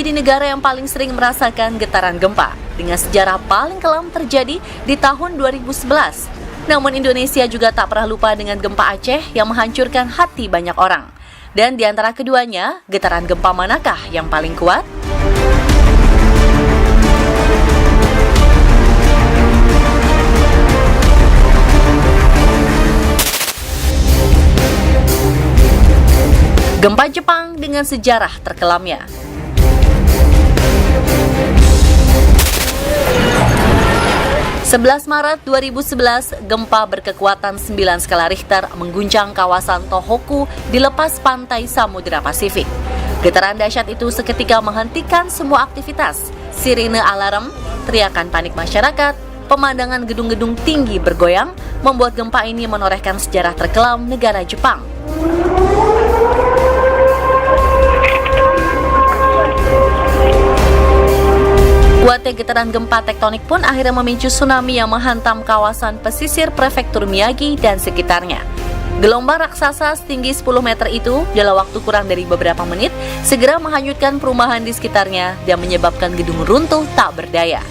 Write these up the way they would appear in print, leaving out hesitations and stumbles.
menjadi negara yang paling sering merasakan getaran gempa, dengan sejarah paling kelam terjadi di tahun 2011. Namun Indonesia juga tak pernah lupa dengan gempa Aceh yang menghancurkan hati banyak orang. Dan di antara keduanya, getaran gempa manakah yang paling kuat? Gempa Jepang dengan sejarah terkelamnya. Maret 2011, gempa berkekuatan 9 skala Richter mengguncang kawasan Tohoku di lepas pantai Samudra Pasifik. Getaran dahsyat itu seketika menghentikan semua aktivitas. Sirine alarm, teriakan panik masyarakat, pemandangan gedung-gedung tinggi bergoyang, membuat gempa ini menorehkan sejarah terkelam negara Jepang. Kuatnya getaran gempa tektonik pun akhirnya memicu tsunami yang menghantam kawasan pesisir prefektur Miyagi dan sekitarnya. Gelombang raksasa setinggi 10 meter itu dalam waktu kurang dari beberapa menit segera menghanyutkan perumahan di sekitarnya dan menyebabkan gedung runtuh tak berdaya.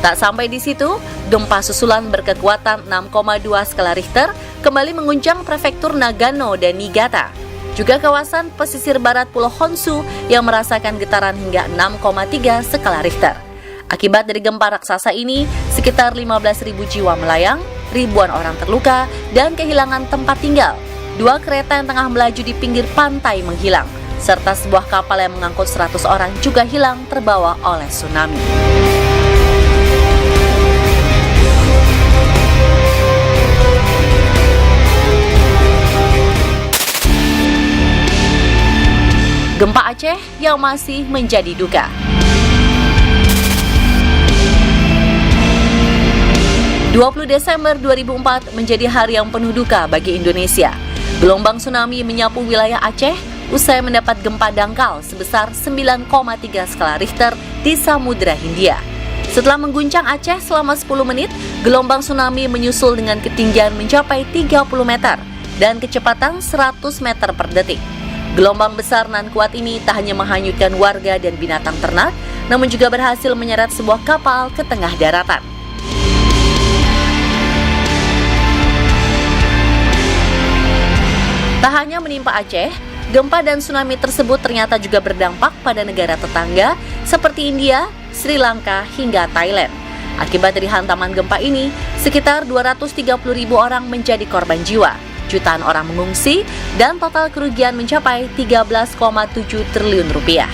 Tak sampai di situ, gempa susulan berkekuatan 6,2 skala Richter kembali mengguncang prefektur Nagano dan Niigata. Juga kawasan pesisir barat Pulau Honshu yang merasakan getaran hingga 6,3 skala Richter. Akibat dari gempa raksasa ini, sekitar 15.000 jiwa melayang, ribuan orang terluka, dan kehilangan tempat tinggal. 2 kereta yang tengah melaju di pinggir pantai menghilang, serta sebuah kapal yang mengangkut 100 orang juga hilang terbawa oleh tsunami. Gempa Aceh yang masih menjadi duka. 20 Desember 2004 menjadi hari yang penuh duka bagi Indonesia. Gelombang tsunami menyapu wilayah Aceh usai mendapat gempa dangkal sebesar 9,3 skala Richter di Samudra Hindia. Setelah mengguncang Aceh selama 10 menit, gelombang tsunami menyusul dengan ketinggian mencapai 30 meter dan kecepatan 100 meter per detik. Gelombang besar nan kuat ini tak hanya menghanyutkan warga dan binatang ternak, namun juga berhasil menyeret sebuah kapal ke tengah daratan. Tak hanya menimpa Aceh, gempa dan tsunami tersebut ternyata juga berdampak pada negara tetangga seperti India, Sri Lanka, hingga Thailand. Akibat dari hantaman gempa ini, sekitar 230.000 orang menjadi korban jiwa, jutaan orang mengungsi, dan total kerugian mencapai 13,7 triliun rupiah.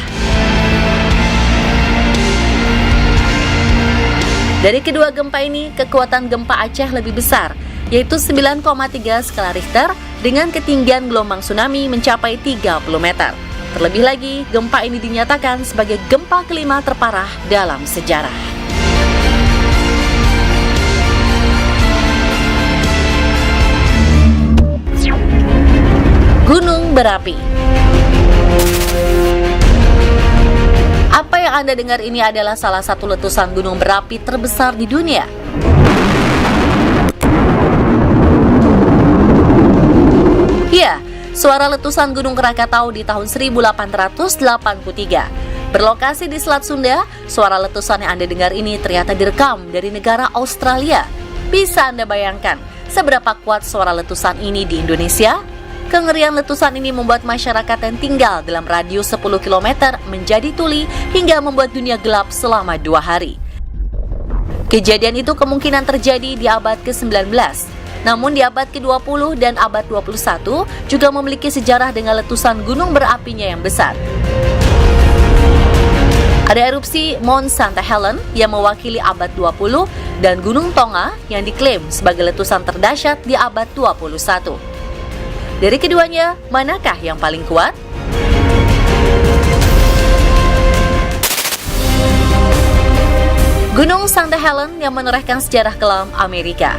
Dari kedua gempa ini, kekuatan gempa Aceh lebih besar, yaitu 9,3 skala Richter dengan ketinggian gelombang tsunami mencapai 30 meter. Terlebih lagi, gempa ini dinyatakan sebagai gempa kelima terparah dalam sejarah. Gunung berapi. Apa yang Anda dengar ini adalah salah satu letusan gunung berapi terbesar di dunia. Ya, suara letusan Gunung Krakatau di tahun 1883. Berlokasi di Selat Sunda, suara letusan yang Anda dengar ini ternyata direkam dari negara Australia. Bisa Anda bayangkan seberapa kuat suara letusan ini di Indonesia? Kengerian letusan ini membuat masyarakat yang tinggal dalam radius 10 km menjadi tuli hingga membuat dunia gelap selama 2 hari. Kejadian itu kemungkinan terjadi di abad ke-19. Namun di abad ke-20 dan abad 21 juga memiliki sejarah dengan letusan gunung berapinya yang besar. Ada erupsi Mount Santa Helen yang mewakili abad 20 dan Gunung Tonga yang diklaim sebagai letusan terdahsyat di abad 21. Dari keduanya, manakah yang paling kuat? Gunung Santa Helen yang menorehkan sejarah kelam Amerika.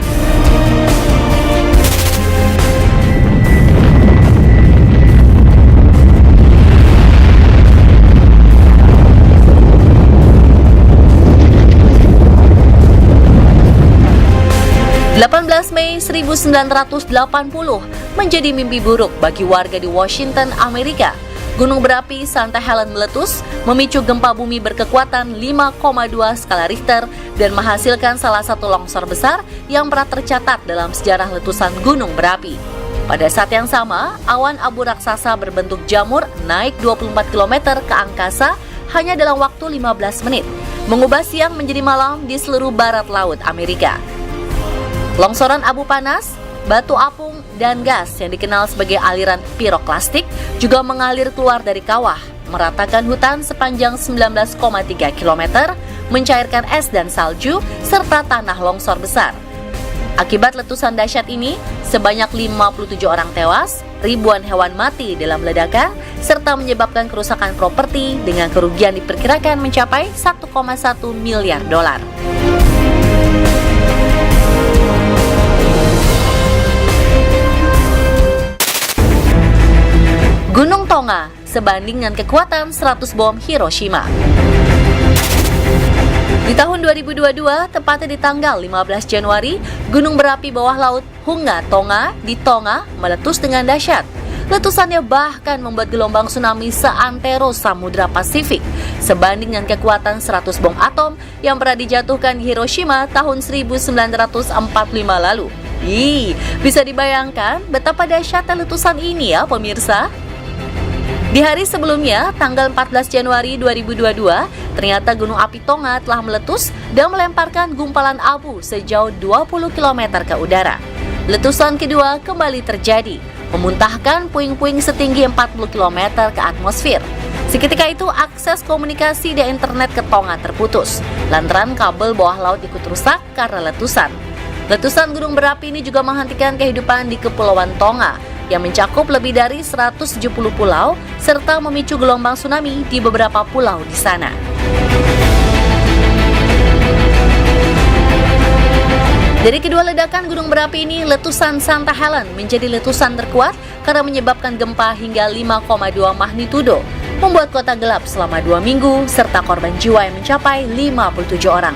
Mei 1980 menjadi mimpi buruk bagi warga di Washington, Amerika. Gunung berapi Santa Helen meletus, memicu gempa bumi berkekuatan 5,2 skala Richter dan menghasilkan salah satu longsor besar yang pernah tercatat dalam sejarah letusan gunung berapi. Pada saat yang sama, awan abu raksasa berbentuk jamur naik 24 km ke angkasa hanya dalam waktu 15 menit, mengubah siang menjadi malam di seluruh barat laut Amerika. Longsoran abu panas, batu apung, dan gas yang dikenal sebagai aliran piroklastik juga mengalir keluar dari kawah, meratakan hutan sepanjang 19,3 km, mencairkan es dan salju, serta tanah longsor besar. Akibat letusan dahsyat ini, sebanyak 57 orang tewas, ribuan hewan mati dalam ledakan, serta menyebabkan kerusakan properti dengan kerugian diperkirakan mencapai 1,1 miliar dolar. Gunung Tonga sebanding dengan kekuatan 100 bom Hiroshima. Di tahun 2022, tepatnya di tanggal 15 Januari, gunung berapi bawah laut Hunga Tonga di Tonga meletus dengan dahsyat. Letusannya bahkan membuat gelombang tsunami seantero Samudra Pasifik, sebanding dengan kekuatan 100 bom atom yang pernah dijatuhkan di Hiroshima tahun 1945 lalu. Bisa dibayangkan betapa dahsyatnya letusan ini ya pemirsa. Di hari sebelumnya, tanggal 14 Januari 2022, ternyata gunung api Tonga telah meletus dan melemparkan gumpalan abu sejauh 20 km ke udara. Letusan kedua kembali terjadi, memuntahkan puing-puing setinggi 40 km ke atmosfer. Seketika itu, akses komunikasi dan internet ke Tonga terputus, lantaran kabel bawah laut ikut rusak karena letusan. Letusan gunung berapi ini juga menghentikan kehidupan di Kepulauan Tonga, yang mencakup lebih dari 170 pulau, serta memicu gelombang tsunami di beberapa pulau di sana. Dari kedua ledakan gunung berapi ini, letusan Santa Helen menjadi letusan terkuat karena menyebabkan gempa hingga 5,2 magnitudo, membuat kota gelap selama 2 minggu, serta korban jiwa yang mencapai 57 orang.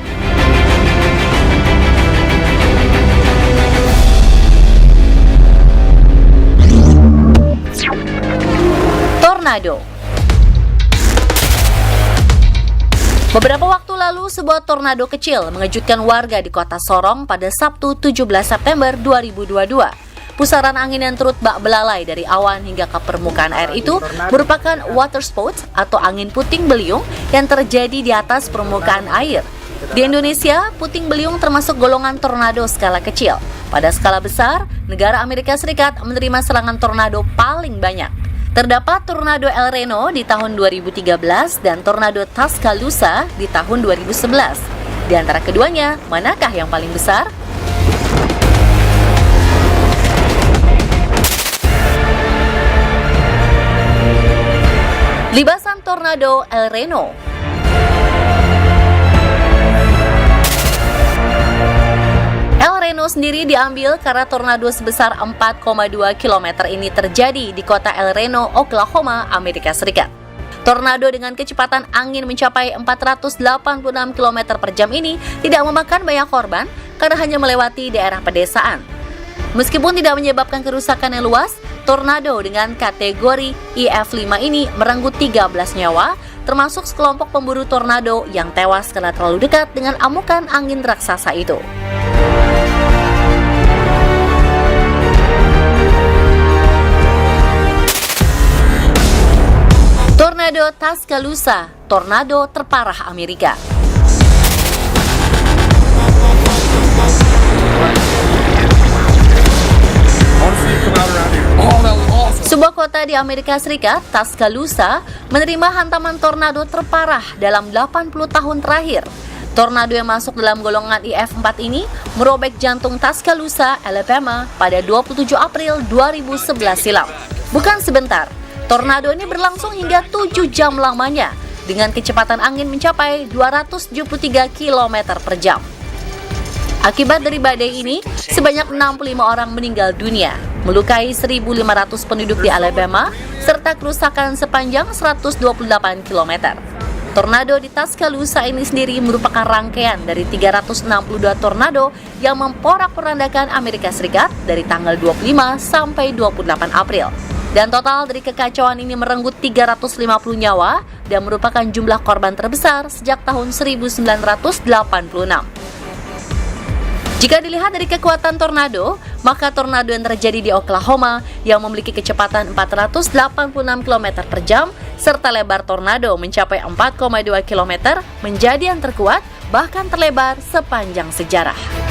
Tornado. Beberapa waktu lalu, sebuah tornado kecil mengejutkan warga di kota Sorong pada Sabtu 17 September 2022. Pusaran angin yang turut bak belalai dari awan hingga ke permukaan air itu merupakan water spouts atau angin puting beliung yang terjadi di atas permukaan air. Di Indonesia, puting beliung termasuk golongan tornado skala kecil. Pada skala besar, negara Amerika Serikat menerima serangan tornado paling banyak. Terdapat tornado El Reno di tahun 2013 dan tornado Tuscaloosa di tahun 2011. Di antara keduanya, manakah yang paling besar? Libasan tornado El Reno. El Reno sendiri diambil karena tornado sebesar 4,2 km ini terjadi di kota El Reno, Oklahoma, Amerika Serikat. Tornado dengan kecepatan angin mencapai 486 km per jam ini tidak memakan banyak korban karena hanya melewati daerah pedesaan. Meskipun tidak menyebabkan kerusakan yang luas, tornado dengan kategori EF5 ini merenggut 13 nyawa, termasuk sekelompok pemburu tornado yang tewas karena terlalu dekat dengan amukan angin raksasa itu. Tornado Tuscaloosa, tornado terparah Amerika. Sebuah kota di Amerika Serikat, Tuscaloosa, menerima hantaman tornado terparah dalam 80 tahun terakhir. Tornado yang masuk dalam golongan EF4 ini merobek jantung Tuscaloosa, Alabama pada 27 April 2011 silam. Bukan sebentar, tornado ini berlangsung hingga 7 jam lamanya dengan kecepatan angin mencapai 273 km per jam. Akibat dari badai ini, sebanyak 65 orang meninggal dunia, melukai 1.500 penduduk di Alabama, serta kerusakan sepanjang 128 km. Tornado di Tuscaloosa ini sendiri merupakan rangkaian dari 362 tornado yang memporak-porandakan Amerika Serikat dari tanggal 25 sampai 28 April. Dan total dari kekacauan ini merenggut 350 nyawa dan merupakan jumlah korban terbesar sejak tahun 1986. Jika dilihat dari kekuatan tornado, maka tornado yang terjadi di Oklahoma yang memiliki kecepatan 486 km per jam serta lebar tornado mencapai 4,2 km menjadi yang terkuat bahkan terlebar sepanjang sejarah.